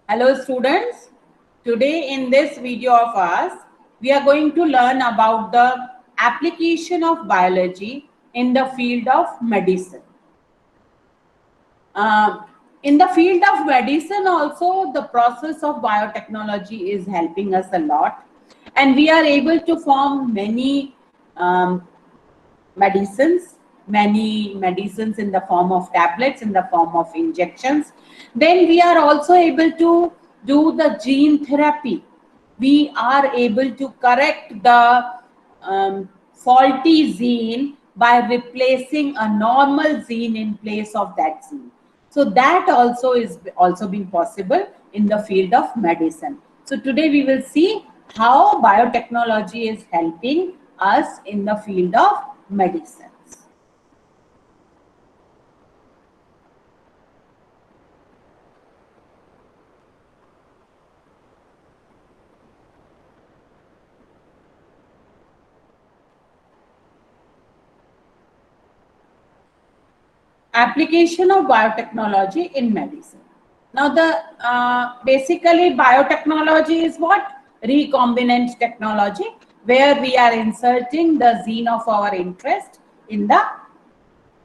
Hello students, today in this video of ours, we are going to learn about the application of biology in the field of medicine. Uh, in the field of medicine also, the process of biotechnology is helping us a lot, and we are able to form many um, medicines, many medicines in the form of tablets, in the form of injections. Then we are also able to do the gene therapy. We are able to correct the faulty gene by replacing a normal gene in place of that gene. So that also is also being possible in the field of medicine. So today we will see how biotechnology is helping us in the field of medicines. Application of biotechnology in medicine. Now, the basically biotechnology is what? Recombinant technology, where we are inserting the gene of our interest in the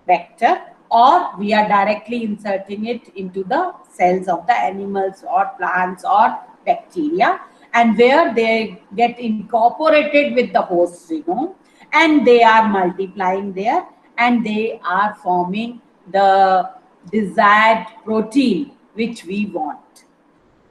vector, or we are directly inserting it into the cells of the animals or plants or bacteria, and where they get incorporated with the host genome, and they are multiplying there, and they are forming the desired protein which we want.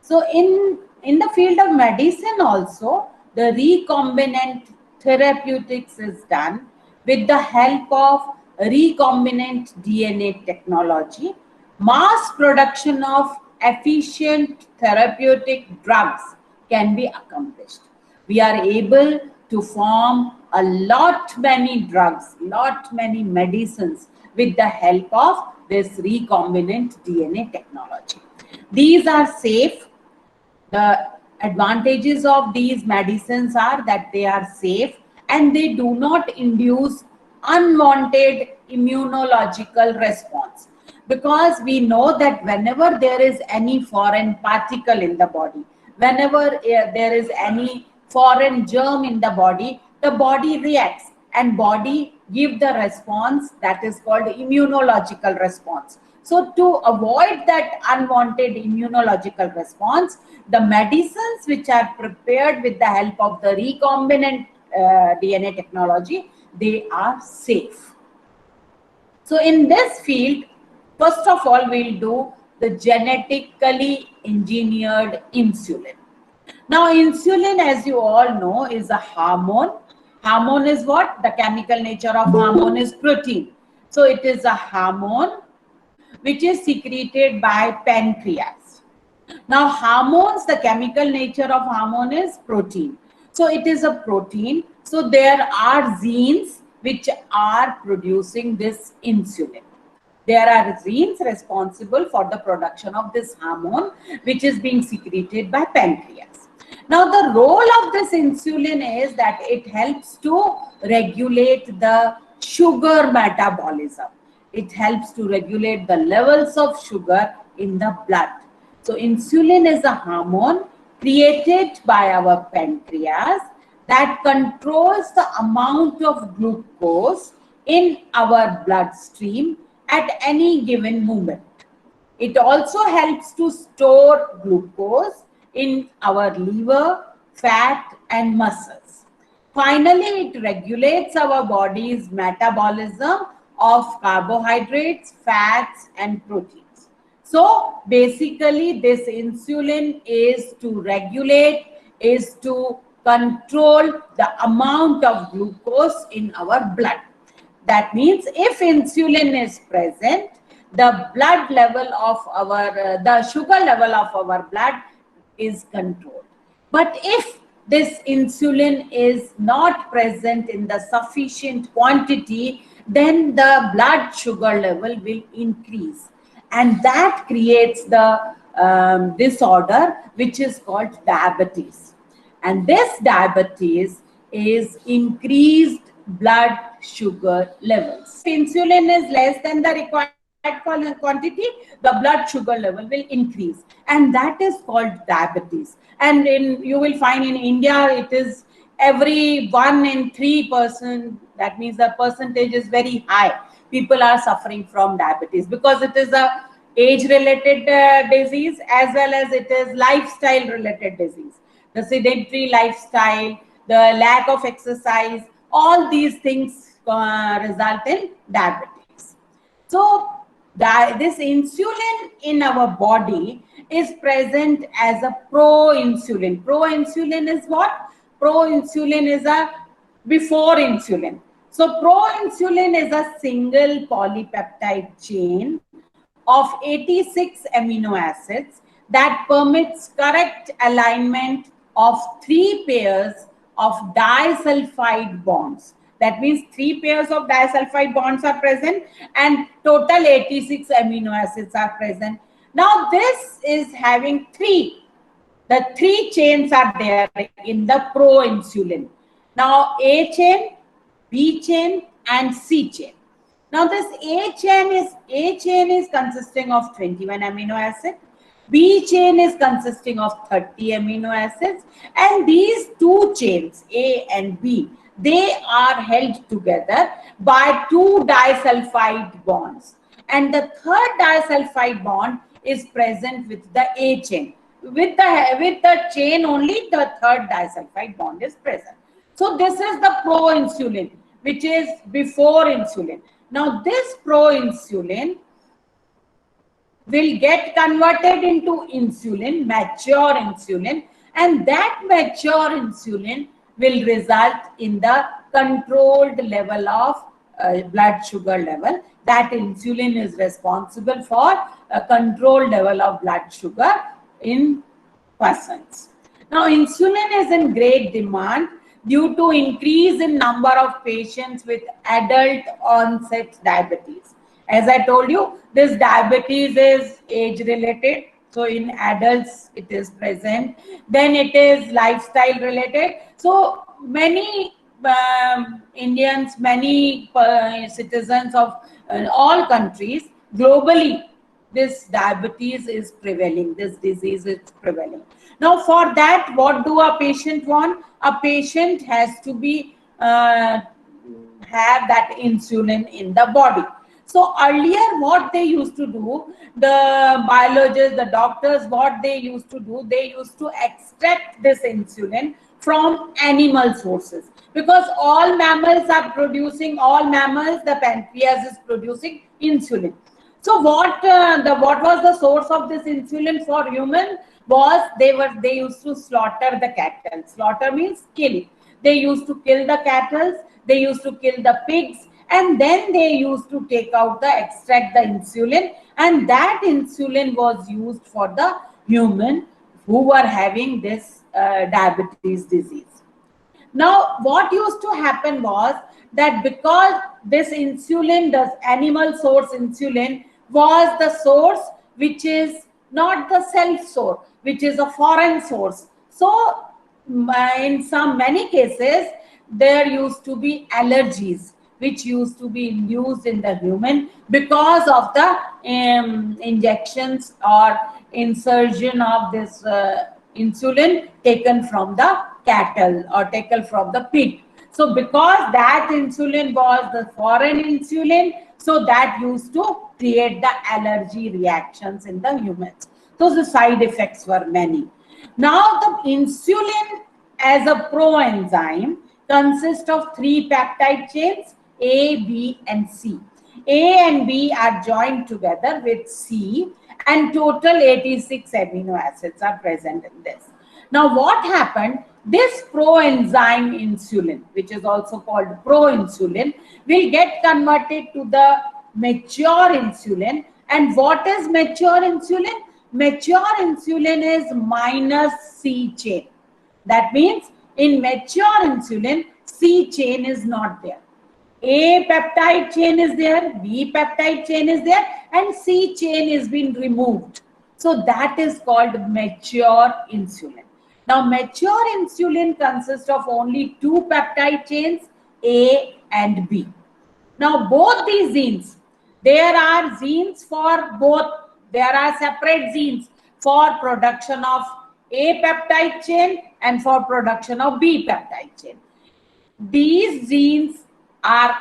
So in the field of medicine also, the recombinant therapeutics is done with the help of recombinant DNA technology. Mass production of efficient therapeutic drugs can be accomplished. We are able to form a lot many drugs, lot many medicines with the help of this recombinant DNA technology. These are safe. The advantages of these medicines are that they are safe and they do not induce unwanted immunological response, because we know that whenever there is any foreign particle in the body, whenever there is any foreign germ in the body reacts, and body give the response that is called immunological response. So to avoid that unwanted immunological response, the medicines which are prepared with the help of the recombinant DNA technology, they are safe. So in this field, first of all, we'll do the genetically engineered insulin. Now, insulin, as you all know, is a hormone. Hormone is what? The chemical nature of hormone is protein. So it is a hormone which is secreted by pancreas. Now, hormones, the chemical nature of hormone is protein. So it is a protein. So there are genes which are producing this insulin. There are genes responsible for the production of this hormone, which is being secreted by pancreas. Now, the role of this insulin is that it helps to regulate the sugar metabolism. It helps to regulate the levels of sugar in the blood. So, insulin is a hormone created by our pancreas that controls the amount of glucose in our bloodstream at any given moment. It also helps to store glucose in our liver, fat, and muscles. Finally, it regulates our body's metabolism of carbohydrates, fats, and proteins. So basically, this insulin is to regulate, is to control the amount of glucose in our blood. That means if insulin is present, the blood level of our, the sugar level of our blood is controlled. But if this insulin is not present in the sufficient quantity, then the blood sugar level will increase. And that creates the disorder which is called diabetes. And this diabetes is increased blood sugar levels. If insulin is less than the required quantity, the blood sugar level will increase, and that is called diabetes. And you will find in India, it is every 1 in 3 person. That means the percentage is very high. People are suffering from diabetes because it is a age-related disease, as well as it is lifestyle-related disease. The sedentary lifestyle, the lack of exercise, all these things result in diabetes. So this insulin in our body is present as a pro-insulin. Pro-insulin is what? Pro-insulin is a before insulin. So pro-insulin is a single polypeptide chain of 86 amino acids that permits correct alignment of 3 pairs of disulfide bonds. That means 3 pairs of disulfide bonds are present and total 86 amino acids are present. Now this is having 3. The 3 chains are there in the pro-insulin. Now A chain, B chain and C chain. Now this A chain is consisting of 21 amino acids. B chain is consisting of 30 amino acids, and these 2 chains, A and B, they are held together by 2 disulfide bonds. And the third disulfide bond is present with the A chain. With the chain only, the third disulfide bond is present. So this is the pro-insulin, which is before insulin. Now this pro-insulin will get converted into insulin, mature insulin, and that mature insulin will result in the controlled level of blood sugar level. That insulin is responsible for a controlled level of blood sugar in persons. Now insulin is in great demand due to increase in number of patients with adult onset diabetes. As I told you, this diabetes is age related. So in adults it is present. Then it is lifestyle related. So many Indians, many citizens of all countries globally, this diabetes is prevailing. This disease is prevailing. Now for that, what do a patient want? A patient has to be have that insulin in the body. So earlier what they used to do, the biologists, the doctors, what they used to do, they used to extract this insulin from animal sources, because all mammals, the pancreas is producing insulin. So what was the source of this insulin for human? Was they used to slaughter the cattle. Slaughter means kill. They used to kill the cattle, they used to kill the pigs, and then they used to extract the insulin, and that insulin was used for the human who were having this diabetes disease. Now what used to happen was that because this insulin, the animal source insulin, was the source which is not the self source, which is a foreign source. So in many cases there used to be allergies which used to be induced in the human because of the injections or insertion of this insulin taken from the cattle or taken from the pig. So because that insulin was the foreign insulin, so that used to create the allergy reactions in the humans. So the side effects were many. Now the insulin as a proenzyme consists of 3 peptide chains, A, B and C. A and B are joined together with C, and total 86 amino acids are present in this. Now what happened? This proenzyme insulin, which is also called proinsulin, will get converted to the mature insulin. And what is mature insulin? Mature insulin is minus C chain. That means in mature insulin, C chain is not there. A peptide chain is there, B peptide chain is there, and C chain is been removed. So that is called mature insulin. Now mature insulin consists of only 2 peptide chains, A and B. Now both these genes, There are genes for both. There are separate genes for production of A peptide chain and for production of B peptide chain. These genes are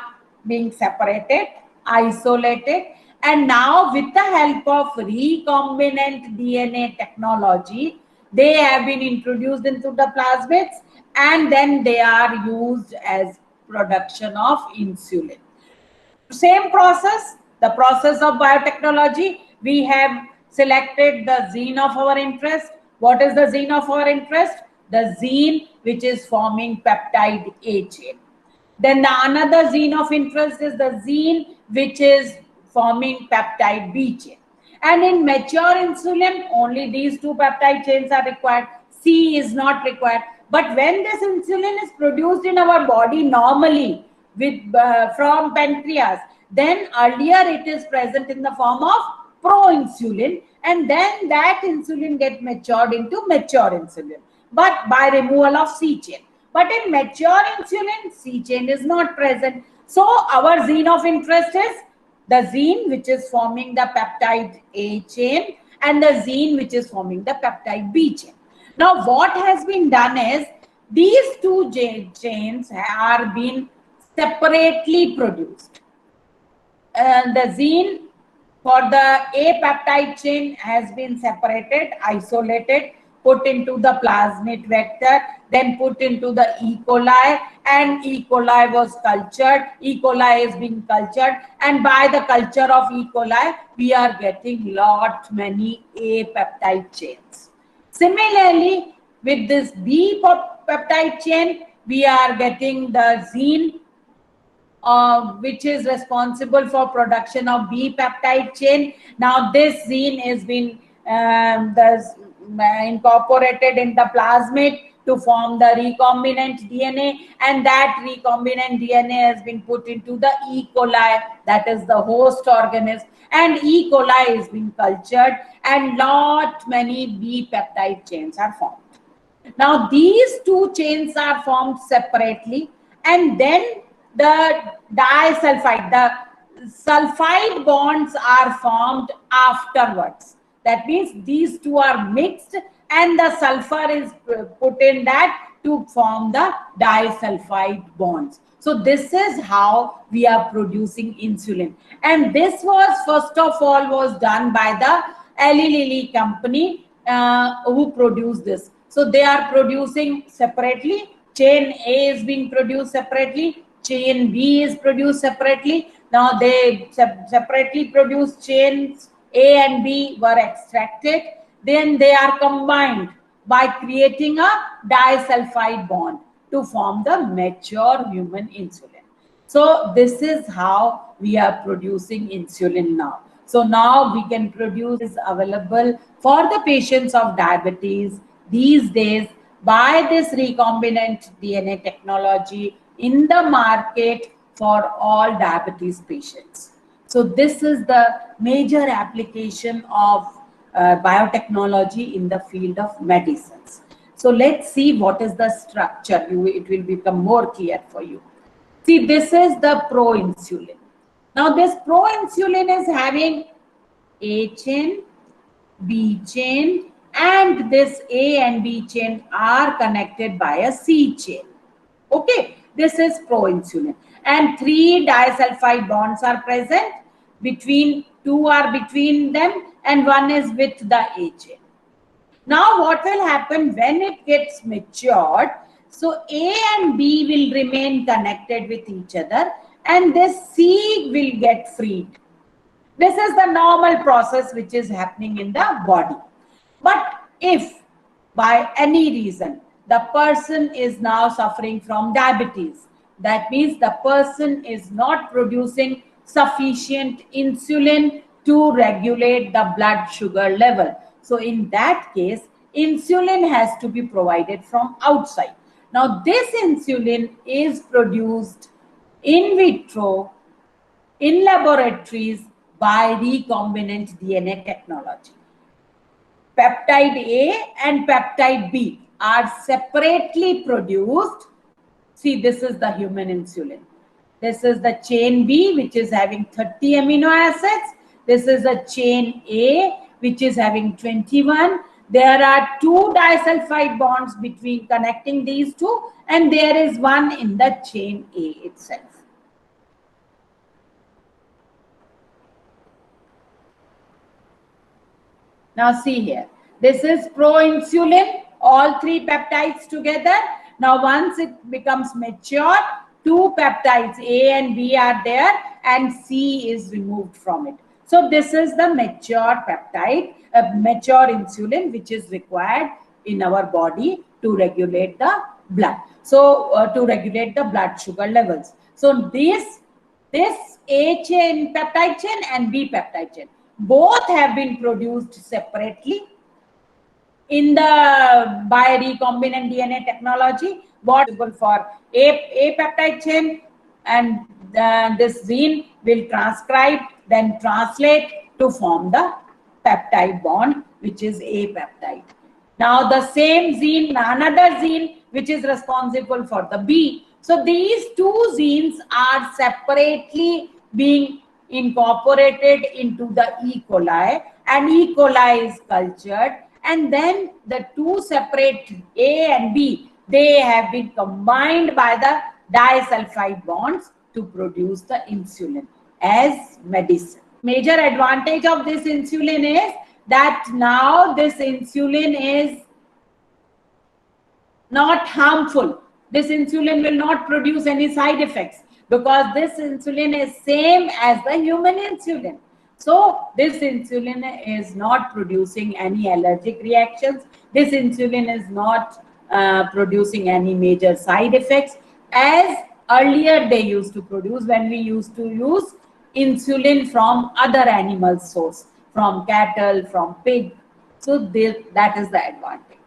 being separated, isolated, and now with the help of recombinant DNA technology, they have been introduced into the plasmids and then they are used as production of insulin. Same process, the process of biotechnology. We have selected the gene of our interest. What is the gene of our interest? The gene which is forming peptide A chain. Then the another gene of interest is the gene which is forming peptide B chain. And in mature insulin, only these two peptide chains are required. C is not required. But when this insulin is produced in our body normally with from pancreas, then earlier it is present in the form of proinsulin, and then that insulin gets matured into mature insulin, but by removal of C chain. But in mature insulin, C chain is not present. So our gene of interest is the gene which is forming the peptide A chain and the gene which is forming the peptide B chain. Now what has been done is these two chains are being separately produced. The gene for the A peptide chain has been separated, isolated, put into the plasmid vector, then put into the E. coli, and E. coli was cultured. E. coli is being cultured, and by the culture of E. coli, we are getting many A peptide chains. Similarly, with this B peptide chain, we are getting the gene which is responsible for production of B peptide chain. Now this gene is been incorporated in the plasmid to form the recombinant DNA, and that recombinant DNA has been put into the E. coli, that is the host organism, and E. coli is being cultured, and many B peptide chains are formed. Now these two chains are formed separately, and then the disulfide, the sulfide bonds are formed afterwards. That means these two are mixed and the sulfur is put in that to form the disulfide bonds. So this is how we are producing insulin. And this was first of all was done by the Eli Lilly company who produced this. So they are producing separately. Chain A is being produced separately. Chain B is produced separately. Now they separately produced chains A and B were extracted. Then they are combined by creating a disulfide bond to form the mature human insulin. So this is how we are producing insulin now. So now we can produce is available for the patients of diabetes these days by this recombinant DNA technology in the market for all diabetes patients. So this is the major application of biotechnology in the field of medicines. So let's see what is the structure. It will become more clear for you. See, this is the proinsulin. Now this proinsulin is having A chain, B chain, and this A and B chain are connected by a C chain. Okay, this is proinsulin. And 3 disulfide bonds are present. Two are between them and one is with the A chain. Now what will happen when it gets matured? So A and B will remain connected with each other and this C will get freed. This is the normal process which is happening in the body. But if by any reason the person is now suffering from diabetes, that means the person is not producing sufficient insulin to regulate the blood sugar level. So in that case, insulin has to be provided from outside. Now this insulin is produced in vitro in laboratories by recombinant DNA technology. Peptide A and peptide B are separately produced. See, this is the human insulin. This is the chain B, which is having 30 amino acids. This is a chain A, which is having 21. There are 2 disulfide bonds between connecting these two, and there is one in the chain A itself. Now see here, this is proinsulin, all 3 peptides together. Now once it becomes mature, 2 peptides A and B are there and C is removed from it. So this is the mature peptide, mature insulin, which is required in our body to regulate the blood. So to regulate the blood sugar levels. So this A chain, peptide chain, and B peptide chain, both have been produced separately in the by recombinant DNA technology. What is for A peptide chain, and this gene will transcribe, then translate to form the peptide bond, which is A peptide. Now the same gene, another gene which is responsible for the B. So these 2 genes are separately being incorporated into the E. coli, and E. coli is cultured, and then the 2 separate A and B, they have been combined by the disulfide bonds to produce the insulin as medicine. Major advantage of this insulin is that now this insulin is not harmful. This insulin will not produce any side effects because this insulin is same as the human insulin. So this insulin is not producing any allergic reactions. This insulin is not producing any major side effects as earlier they used to produce when we used to use insulin from other animal source, from cattle, from pig. So that is the advantage.